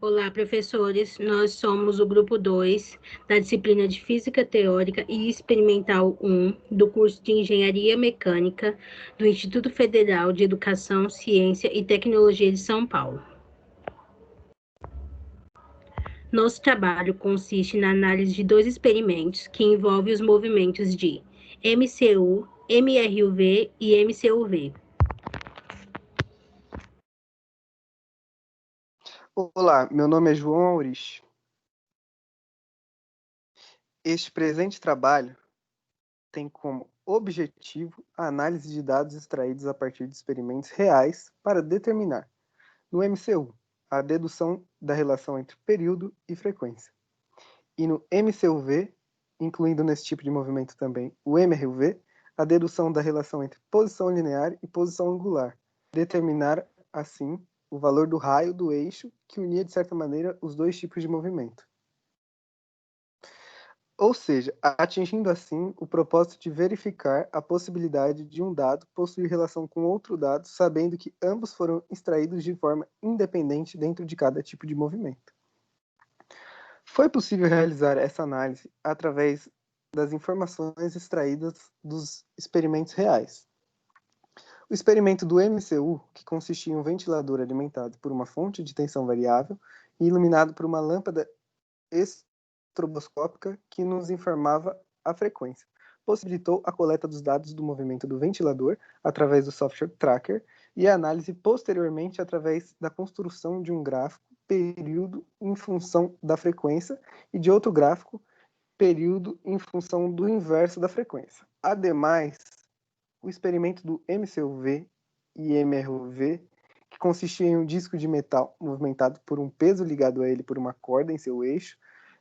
Olá, professores. Nós somos o grupo 2 da disciplina de Física Teórica e Experimental 1 do curso de Engenharia Mecânica do Instituto Federal de Educação, Ciência e Tecnologia de São Paulo. Nosso trabalho consiste na análise de dois experimentos que envolvem os movimentos de MCU, MRUV e MCUV. Olá, meu nome é João Aurich. Este presente trabalho tem como objetivo a análise de dados extraídos a partir de experimentos reais para determinar, no MCU, a dedução da relação entre período e frequência. E no MCUV, incluindo nesse tipo de movimento também o MRUV, a dedução da relação entre posição linear e posição angular, determinar, assim, o valor do raio do eixo que unia, de certa maneira, os dois tipos de movimento. Ou seja, atingindo assim o propósito de verificar a possibilidade de um dado possuir relação com outro dado, sabendo que ambos foram extraídos de forma independente dentro de cada tipo de movimento. Foi possível realizar essa análise através das informações extraídas dos experimentos reais. O experimento do MCU, que consistia em um ventilador alimentado por uma fonte de tensão variável e iluminado por uma lâmpada estroboscópica que nos informava a frequência, possibilitou a coleta dos dados do movimento do ventilador através do software Tracker e a análise posteriormente através da construção de um gráfico período em função da frequência e de outro gráfico período em função do inverso da frequência. Ademais, o experimento do MCUV e MRUV, que consistia em um disco de metal movimentado por um peso ligado a ele por uma corda em seu eixo,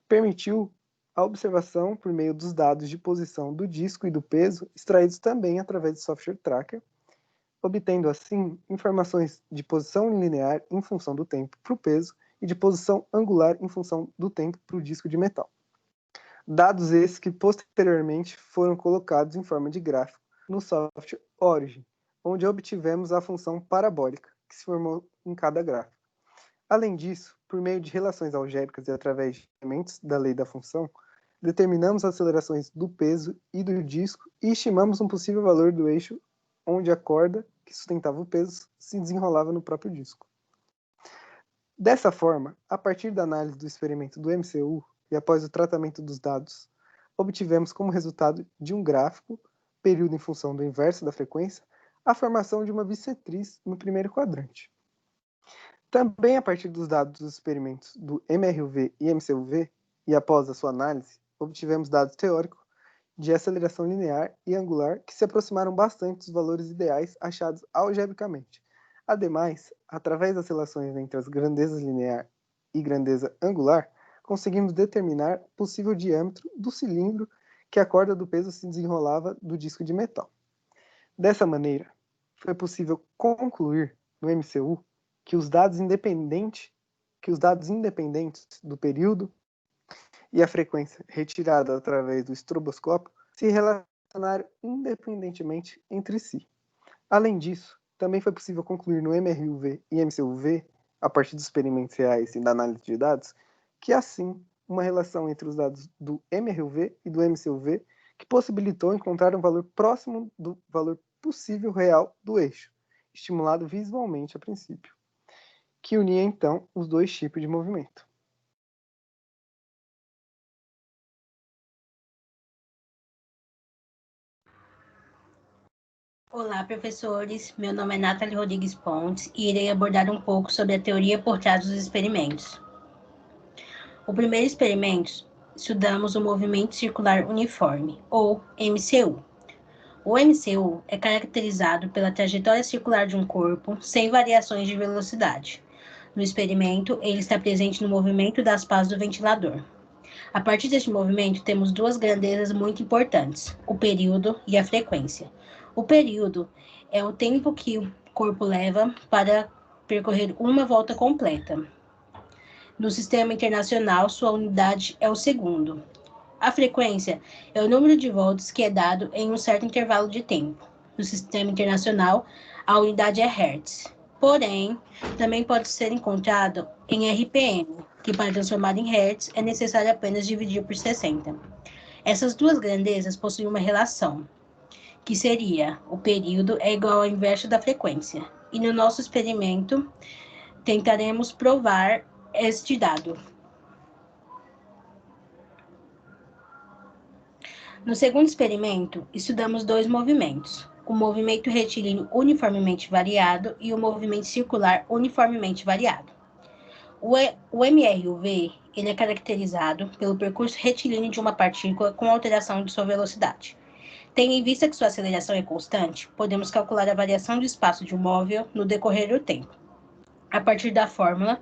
permitiu a observação por meio dos dados de posição do disco e do peso, extraídos também através do software Tracker, obtendo assim informações de posição linear em função do tempo para o peso e de posição angular em função do tempo para o disco de metal. Dados esses que posteriormente foram colocados em forma de gráfico no software Origin, onde obtivemos a função parabólica que se formou em cada gráfico. Além disso, por meio de relações algébricas e através de elementos da lei da função, determinamos as acelerações do peso e do disco e estimamos um possível valor do eixo onde a corda que sustentava o peso se desenrolava no próprio disco. Dessa forma, a partir da análise do experimento do MCU e após o tratamento dos dados, obtivemos como resultado de um gráfico, período em função do inverso da frequência, a formação de uma bissetriz no primeiro quadrante. Também a partir dos dados dos experimentos do MRUV e MCUV, e após a sua análise, obtivemos dados teóricos de aceleração linear e angular que se aproximaram bastante dos valores ideais achados algebricamente. Ademais, através das relações entre as grandezas linear e grandeza angular, conseguimos determinar o possível diâmetro do cilindro que a corda do peso se desenrolava do disco de metal. Dessa maneira, foi possível concluir no MCU que os dados independentes do período e a frequência retirada através do estroboscópio se relacionaram independentemente entre si. Além disso, também foi possível concluir no MRUV e MCUV, a partir dos experimentos reais e da análise de dados, que há sim uma relação entre os dados do MRUV e do MCUV que possibilitou encontrar um valor próximo do valor possível real do eixo, estimulado visualmente a princípio, que unia então os dois tipos de movimento. Olá, professores. Meu nome é Nathalie Rodrigues Pontes e irei abordar um pouco sobre a teoria por trás dos experimentos. O primeiro experimento, estudamos o movimento circular uniforme, ou MCU. O MCU é caracterizado pela trajetória circular de um corpo sem variações de velocidade. No experimento, ele está presente no movimento das pás do ventilador. A partir deste movimento, temos duas grandezas muito importantes, o período e a frequência. O período é o tempo que o corpo leva para percorrer uma volta completa. No sistema internacional, sua unidade é o segundo. A frequência é o número de voltas que é dado em um certo intervalo de tempo. No sistema internacional, a unidade é Hertz. Porém, também pode ser encontrado em RPM, que para transformar em Hertz é necessário apenas dividir por 60. Essas duas grandezas possuem uma relação, que seria o período é igual ao inverso da frequência. E no nosso experimento, tentaremos provar este dado. No segundo experimento, estudamos dois movimentos, o movimento retilíneo uniformemente variado e o movimento circular uniformemente variado. O MRUV ele é caracterizado pelo percurso retilíneo de uma partícula com alteração de sua velocidade. Tendo em vista que sua aceleração é constante, podemos calcular a variação do espaço de um móvel no decorrer do tempo. A partir da fórmula,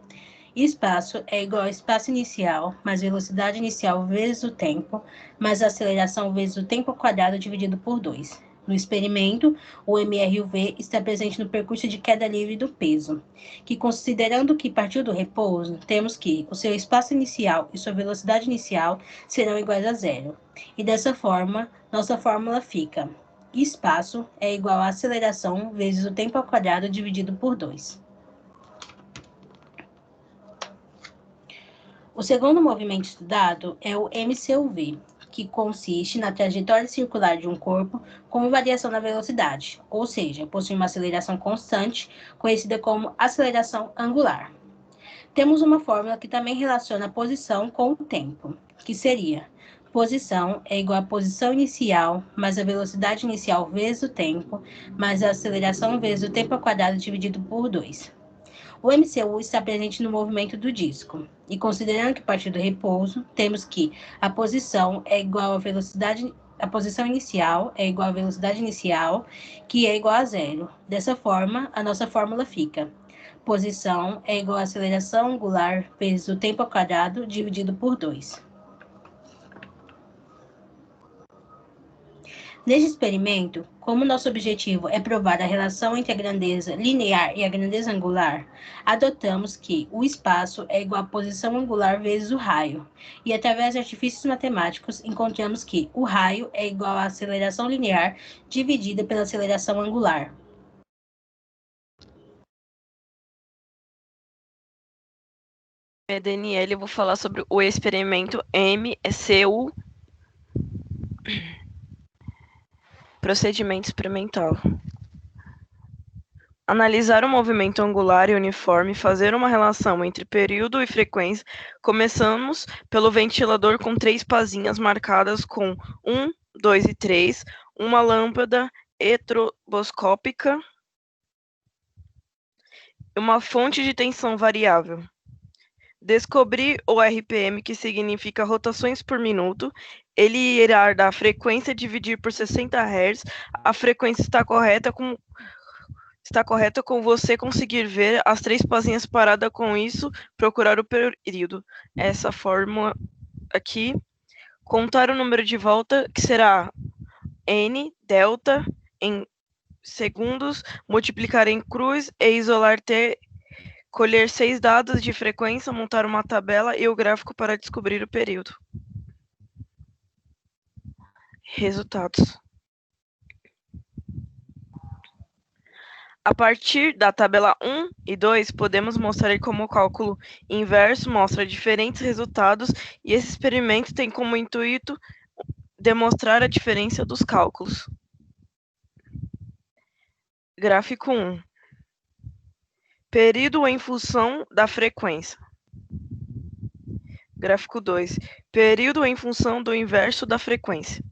espaço é igual ao espaço inicial, mais velocidade inicial vezes o tempo, mais a aceleração vezes o tempo ao quadrado dividido por 2. No experimento, o MRUV está presente no percurso de queda livre do peso, que considerando que partiu do repouso, temos que o seu espaço inicial e sua velocidade inicial serão iguais a zero. E dessa forma, nossa fórmula fica: espaço é igual a aceleração vezes o tempo ao quadrado dividido por 2. O segundo movimento estudado é o MCUV, que consiste na trajetória circular de um corpo com variação na velocidade, ou seja, possui uma aceleração constante, conhecida como aceleração angular. Temos uma fórmula que também relaciona a posição com o tempo, que seria: posição é igual à posição inicial, mais a velocidade inicial vezes o tempo, mais a aceleração vezes o tempo ao quadrado dividido por 2. O MCU está presente no movimento do disco, e considerando que partiu do repouso, temos que a posição é igual à velocidade, a posição inicial é igual à velocidade inicial, que é igual a zero. Dessa forma, a nossa fórmula fica: posição é igual à aceleração angular vezes o tempo ao quadrado dividido por 2. Neste experimento, como nosso objetivo é provar a relação entre a grandeza linear e a grandeza angular, adotamos que o espaço é igual à posição angular vezes o raio, e através de artifícios matemáticos encontramos que o raio é igual à aceleração linear dividida pela aceleração angular. Daniela, eu vou falar sobre o experimento MCU. Procedimento experimental. Analisar o movimento angular e uniforme, fazer uma relação entre período e frequência. Começamos pelo ventilador com 3 pazinhas marcadas com 1, 2 e 3, uma lâmpada estroboscópica e uma fonte de tensão variável. Descobrir o RPM, que significa rotações por minuto. Ele irá da frequência dividir por 60 Hz. A frequência está correta com você conseguir ver as 3 pazinhas paradas. Com isso, procurar o período. Essa fórmula aqui. Contar o número de volta, que será N delta em segundos, multiplicar em cruz e isolar T. Colher 6 dados de frequência, montar uma tabela e o gráfico para descobrir o período. Resultados. A partir da tabela 1 e 2, podemos mostrar como o cálculo inverso mostra diferentes resultados, e esse experimento tem como intuito demonstrar a diferença dos cálculos. Gráfico 1. Período em função da frequência. Gráfico 2. Período em função do inverso da frequência.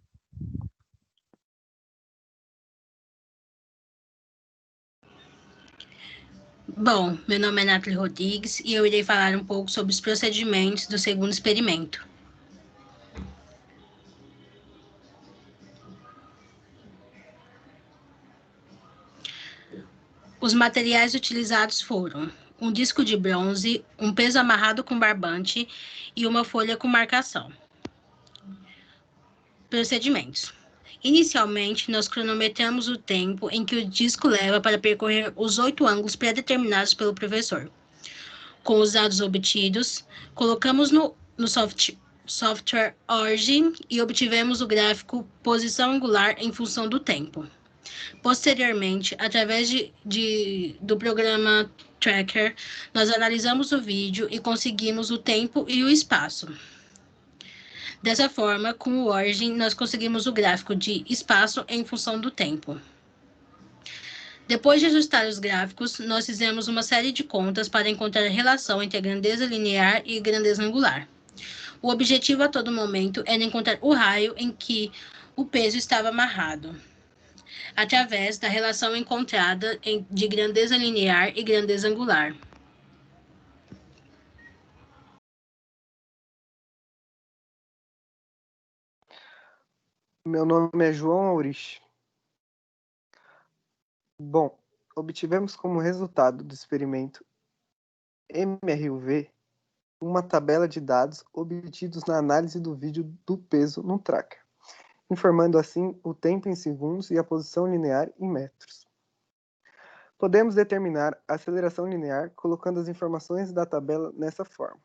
Bom, meu nome é Nathalie Rodrigues e eu irei falar um pouco sobre os procedimentos do segundo experimento. Os materiais utilizados foram um disco de bronze, um peso amarrado com barbante e uma folha com marcação. Procedimentos. Inicialmente, nós cronometramos o tempo em que o disco leva para percorrer os 8 ângulos pré-determinados pelo professor. Com os dados obtidos, colocamos no software Origin e obtivemos o gráfico posição angular em função do tempo. Posteriormente, através do programa Tracker, nós analisamos o vídeo e conseguimos o tempo e o espaço. Dessa forma, com o Origin, nós conseguimos o gráfico de espaço em função do tempo. Depois de ajustar os gráficos, nós fizemos uma série de contas para encontrar a relação entre a grandeza linear e grandeza angular. O objetivo a todo momento era encontrar o raio em que o peso estava amarrado, através da relação encontrada de grandeza linear e grandeza angular. Meu nome é João Aurich. Bom, obtivemos como resultado do experimento MRUV uma tabela de dados obtidos na análise do vídeo do peso no tracker, informando assim o tempo em segundos e a posição linear em metros. Podemos determinar a aceleração linear colocando as informações da tabela nessa forma.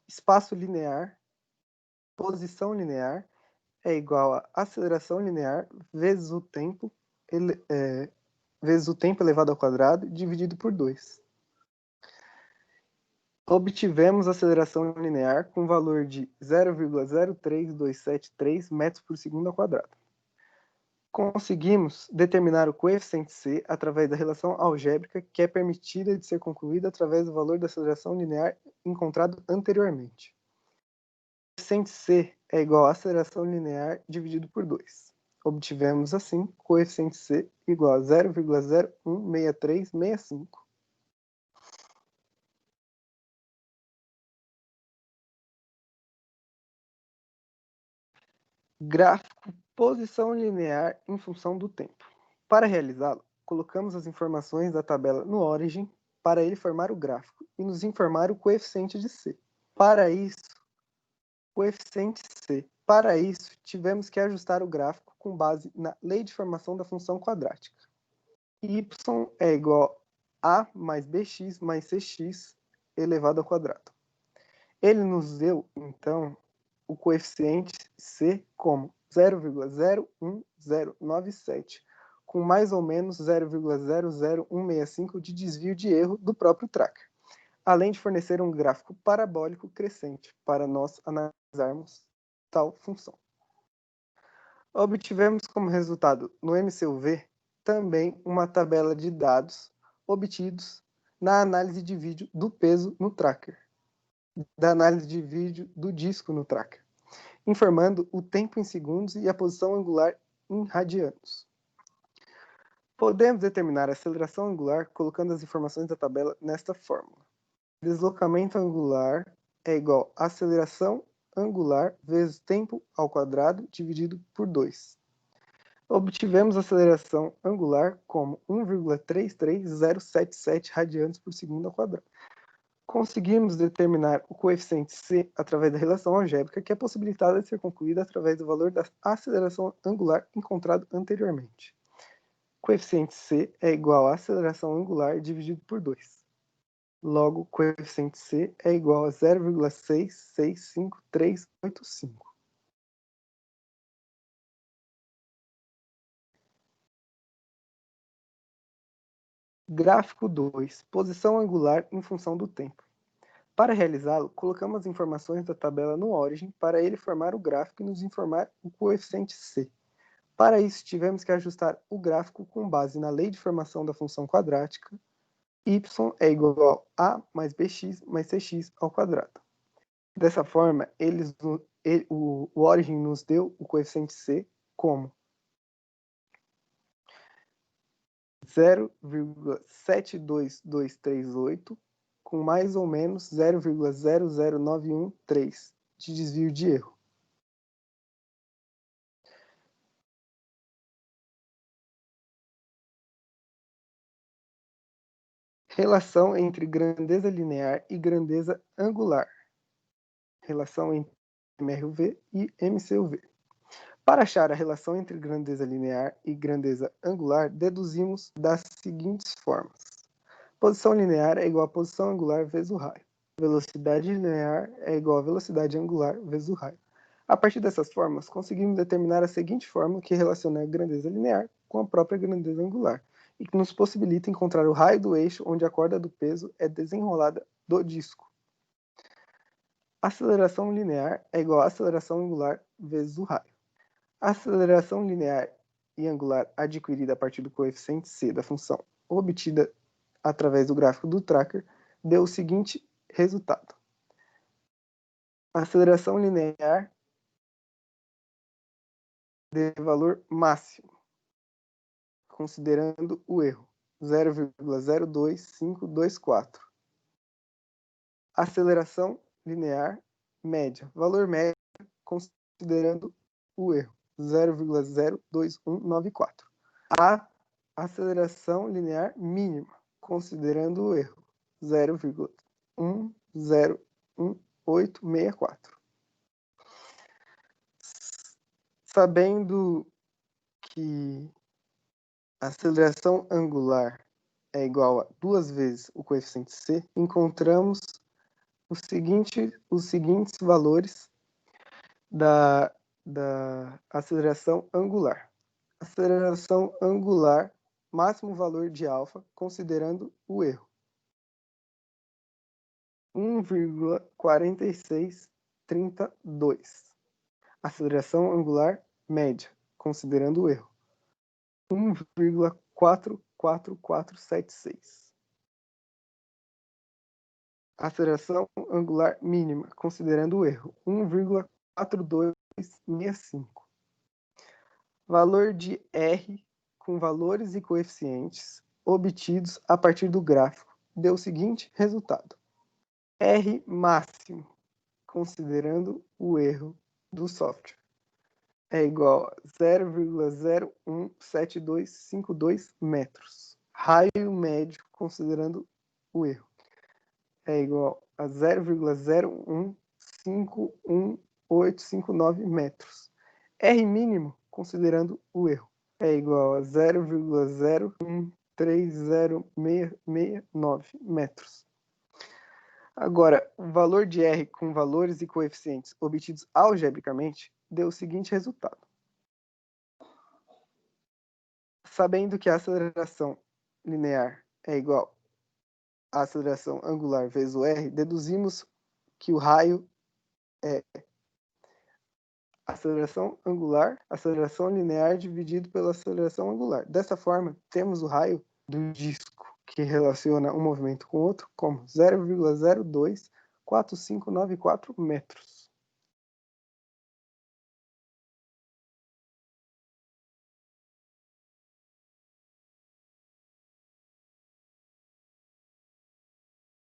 Espaço linear, posição linear, é igual a aceleração linear vezes o tempo elevado ao quadrado dividido por 2. Obtivemos a aceleração linear com valor de 0,03273 metros por segundo ao quadrado. Conseguimos determinar o coeficiente C através da relação algébrica que é permitida de ser concluída através do valor da aceleração linear encontrado anteriormente. O coeficiente C é igual a aceleração linear dividido por 2. Obtivemos, assim, o coeficiente C igual a 0,016365. Gráfico posição linear em função do tempo. Para realizá-lo, colocamos as informações da tabela no Origin para ele formar o gráfico e nos informar o coeficiente de C. Para isso, tivemos que ajustar o gráfico com base na lei de formação da função quadrática. Y é igual a mais bx mais cx elevado ao quadrado. Ele nos deu, então, o coeficiente C como 0,01097, com mais ou menos 0,00165 de desvio de erro do próprio tracker, além de fornecer um gráfico parabólico crescente para nós analisarmos tal função. Obtivemos como resultado no MCUV também uma tabela de dados obtidos na análise de vídeo do peso no tracker, da análise de vídeo do disco no tracker, informando o tempo em segundos e a posição angular em radianos. Podemos determinar a aceleração angular colocando as informações da tabela nesta fórmula. Deslocamento angular é igual a aceleração angular vezes tempo ao quadrado dividido por 2. Obtivemos a aceleração angular como 1,33077 radianos por segundo ao quadrado. Conseguimos determinar o coeficiente C através da relação algébrica que é possibilitada de ser concluída através do valor da aceleração angular encontrado anteriormente. O coeficiente C é igual à aceleração angular dividido por 2. Logo, o coeficiente C é igual a 0,665385. Gráfico 2. Posição angular em função do tempo. Para realizá-lo, colocamos as informações da tabela no Origin para ele formar o gráfico e nos informar o coeficiente C. Para isso, tivemos que ajustar o gráfico com base na lei de formação da função quadrática. Y é igual a mais bx mais cx ao quadrado. Dessa forma, o Origin nos deu o coeficiente C como 0,72238 com mais ou menos 0,00913 de desvio de erro. Relação entre grandeza linear e grandeza angular. Relação entre MRUV e MCUV. Para achar a relação entre grandeza linear e grandeza angular, deduzimos das seguintes formas. Posição linear é igual a posição angular vezes o raio. Velocidade linear é igual a velocidade angular vezes o raio. A partir dessas formas, conseguimos determinar a seguinte fórmula que relaciona a grandeza linear com a própria grandeza angular, e que nos possibilita encontrar o raio do eixo onde a corda do peso é desenrolada do disco. A aceleração linear é igual à aceleração angular vezes o raio. A aceleração linear e angular adquirida a partir do coeficiente c da função obtida através do gráfico do tracker deu o seguinte resultado. A aceleração linear de valor máximo, considerando o erro, 0,02524. Aceleração linear média, valor médio, considerando o erro, 0,02194. A aceleração linear mínima, considerando o erro, 0,1011864. Sabendo que a aceleração angular é igual a 2 vezes o coeficiente c, encontramos os seguintes valores da aceleração angular. Aceleração angular, máximo valor de alfa, considerando o erro, 1,4632. Aceleração angular média, considerando o erro, 1,44476. Aceleração angular mínima, considerando o erro, 1,4265. Valor de R com valores e coeficientes obtidos a partir do gráfico deu o seguinte resultado. R máximo, considerando o erro do software, é igual a 0,017252 metros. Raio médio, considerando o erro, é igual a 0,0151859 metros. R mínimo, considerando o erro, é igual a 0,0130669 metros. Agora, o valor de R com valores e coeficientes obtidos algebricamente deu o seguinte resultado. Sabendo que a aceleração linear é igual à aceleração angular vezes o R, deduzimos que o raio é aceleração angular, aceleração linear dividido pela aceleração angular. Dessa forma, temos o raio do disco, que relaciona um movimento com outro, como 0,024594 metros.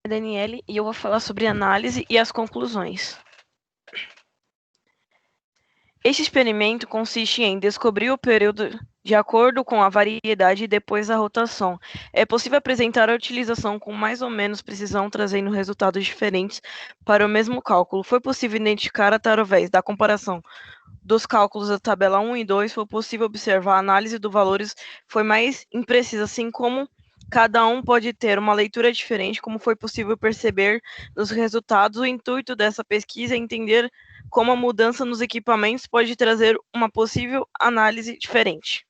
Daniele, e eu vou falar sobre análise e as conclusões. Este experimento consiste em descobrir o período de acordo com a variedade e depois a rotação. É possível apresentar a utilização com mais ou menos precisão, trazendo resultados diferentes para o mesmo cálculo. Foi possível identificar através da comparação dos cálculos da tabela 1 e 2, foi possível observar a análise dos valores foi mais imprecisa, assim como cada um pode ter uma leitura diferente, como foi possível perceber nos resultados. O intuito dessa pesquisa é entender como a mudança nos equipamentos pode trazer uma possível análise diferente.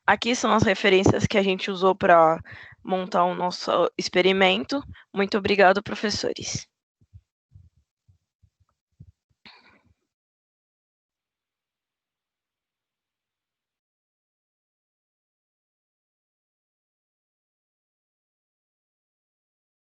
Aqui são as referências que a gente usou para montar o nosso experimento. Muito obrigado, professores.